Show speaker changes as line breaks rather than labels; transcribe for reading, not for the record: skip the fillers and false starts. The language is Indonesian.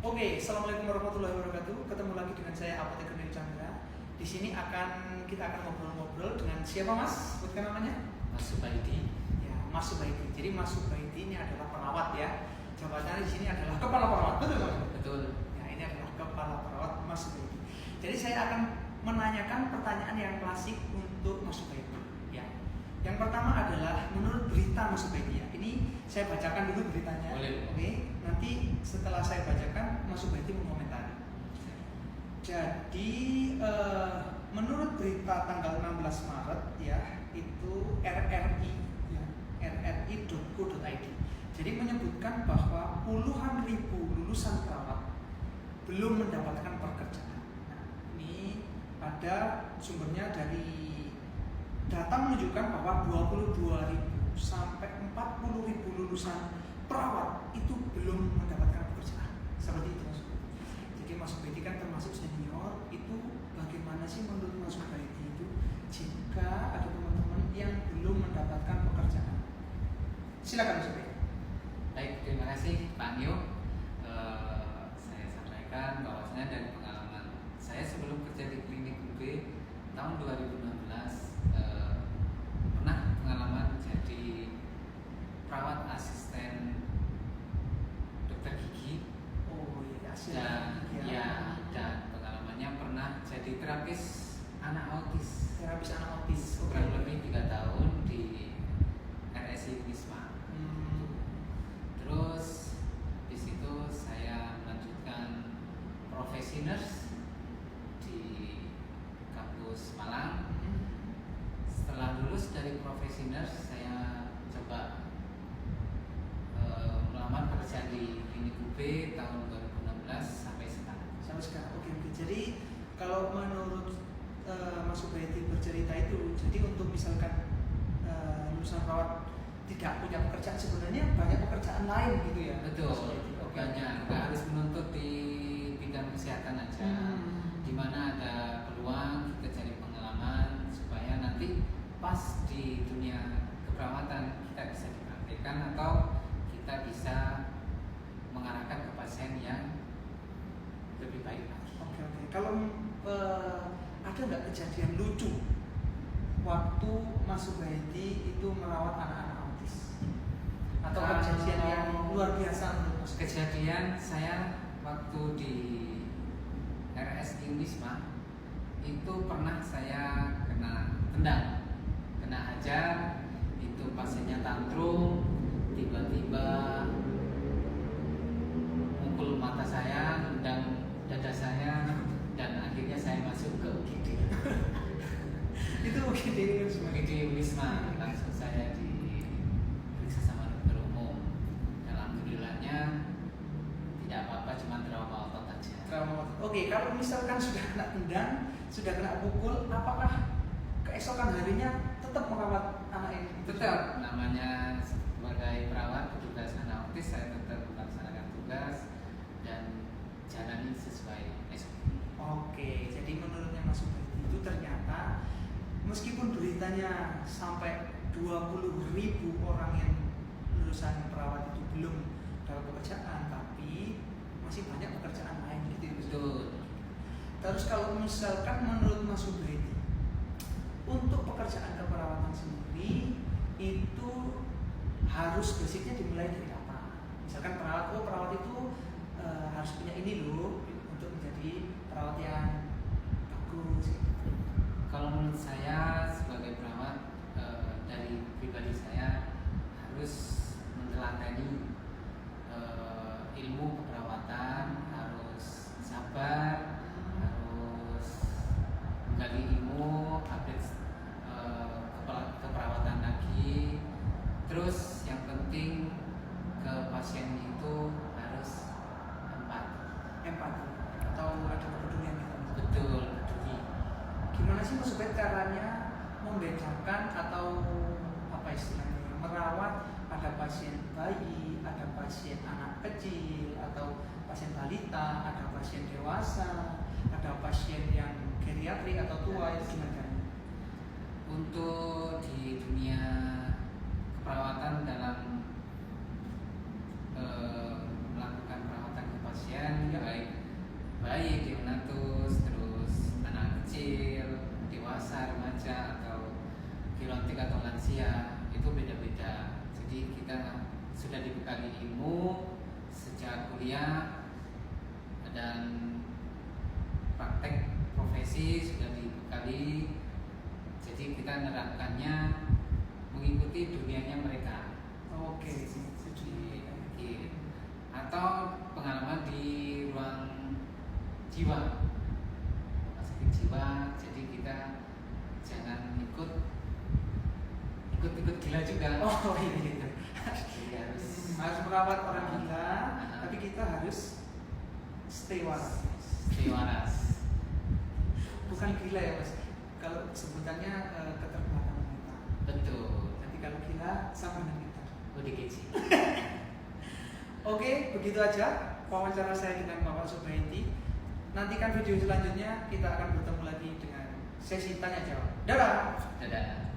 Oke, assalamualaikum warahmatullahi wabarakatuh. Ketemu lagi dengan saya Apoteker Neri Chandra. Di sini kita akan ngobrol-ngobrol dengan siapa Mas? Sebutkan namanya?
Mas Subaidi.
Ya, Mas Subaidi. Jadi Mas Subaidi ini adalah perawat ya. Jabatannya di sini adalah kepala perawat, betul Mas?
Betul.
Ya, ini adalah kepala perawat Mas Subaidi. Jadi saya akan menanyakan pertanyaan yang klasik untuk Mas Subaidi. Ya. Yang pertama adalah menurut berita Mas Subaidi ya. Ini saya bacakan dulu beritanya.
Boleh.
Oke. Nanti setelah saya bacakan Mas Subaidi mengomentari. Jadi menurut berita tanggal 16 Maret ya, itu RRI ya, rri.co.id. Jadi menyebutkan bahwa puluhan ribu lulusan perawat belum mendapatkan pekerjaan. Nah, ini ada sumbernya dari data menunjukkan bahwa 22.000 sampai 40.000 lulusan perawat itu belum mendapatkan pekerjaan. Seperti itu Mas. Jadi Mas Subaidi kan termasuk senior. Itu bagaimana sih menurut Mas Subaidi itu jika ada teman-teman yang belum mendapatkan pekerjaan? Silakan Mas Subaidi.
Baik, terima kasih Pak Nio. Saya sampaikan bahwasanya dari pengalaman saya sebelum kerja di klinik UB tahun 2016 pernah pengalaman jadi perawat asisten dokter gigi.
Oh iya,
dan pengalamannya pernah jadi terapis anak autis.
Terapis anak autis.
Kurang lebih 3 tahun di RSI Wisma. Terus di situ saya melanjutkan profesi nurse di kampus Malang. Setelah lulus dari profesi nurse, saya coba melamar kerja di klinik UB tahun 2016 sampai sekarang.
Sampai sekarang. Oke. Jadi kalau menurut Mas Subaidi bercerita itu, jadi untuk misalkan lulusan perawat tidak punya pekerjaan, sebenarnya banyak pekerjaan lain gitu ya.
Betul.
Okay.
Banyak. Nggak harus menuntut di bidang kesehatan aja. Di mana ada peluang kita cari pengalaman supaya nanti pas di dunia keperawatan kita bisa dipraktikkan atau kita bisa mengarahkan ke pasien yang lebih baik lagi.
Oke. Kalau ada nggak kejadian lucu waktu Mas Subaidi itu merawat anak-anak autis? Atau kejadian yang luar biasa menurut Mas?
Kejadian saya waktu di RSI Wisma itu pernah saya kena tendang, kena hajar. Itu pasiennya tantrum, tiba-tiba mukul mata saya, nendang dada saya, dan akhirnya saya masuk ke UGD.
Itu UGD
Wisma. Langsung saya diperiksa sama dokter umum. Alhamdulillahnya tidak apa-apa, cuma trauma otot aja.
Oke, kalau misalkan sudah kena tendang, sudah kena pukul, apakah keesokan harinya tetap merawat anak ini?
Tetap, namanya sebagai perawat petugas anak autis, saya tetap melaksanakan tugas dan jalani sesuai SOP.
Oke, jadi menurutnya Mas Subaidi itu ternyata meskipun beritanya sampai 20.000 orang yang lulusan perawat itu belum dapat pekerjaan, tapi masih banyak pekerjaan lain gitu.
Betul.
Terus kalau misalkan menurut Mas Subaidi, untuk pekerjaan keperawatan sendiri itu harus basicnya dimulai dari apa? Misalkan perawat itu harus punya ini loh untuk menjadi perawat yang bagus.
Kalau menurut saya sebagai perawat, dari pribadi saya harus meneladani ilmu keperawatan, harus sabar, harus menggali ilmu, update keperawatan lagi. Terus yang penting ke pasien itu harus
Empati atau ada kepedulian gitu.
betul peduli.
Gimana sih Mas Subaidi caranya membedakan atau apa istilahnya merawat ada pasien bayi, ada pasien anak kecil atau pasien balita, ada pasien dewasa, ada pasien yang geriatrik atau tua, itu gimana?
Untuk di dunia keperawatan dalam melakukan perawatan ke pasien, remaja atau gerontik atau lansia itu beda-beda. Jadi kita sudah dibekali ilmu sejak kuliah dan praktek profesi sudah dibekali. Jadi kita menerapkannya mengikuti dunianya mereka.
Oke,
Atau pengalaman di ruang jiwa, rumah sakit jiwa. Jadi kita jangan ikut gila juga.
Oh iya gitu.
Jadi
Harus merawat orang gila,
Ah.
tapi kita harus stay waras.
stay waras.
Bukan gila ya mas, kalau sebutannya keterbelakangan mental.
Betul.
Nanti kalau gila sama dengan kita.
Udah kecil.
Oke, begitu aja wawancara saya dengan Bapak Subaidi. Nantikan video selanjutnya, kita akan bertemu lagi dengan sesi tanya jawab. Dadah.
Dadah.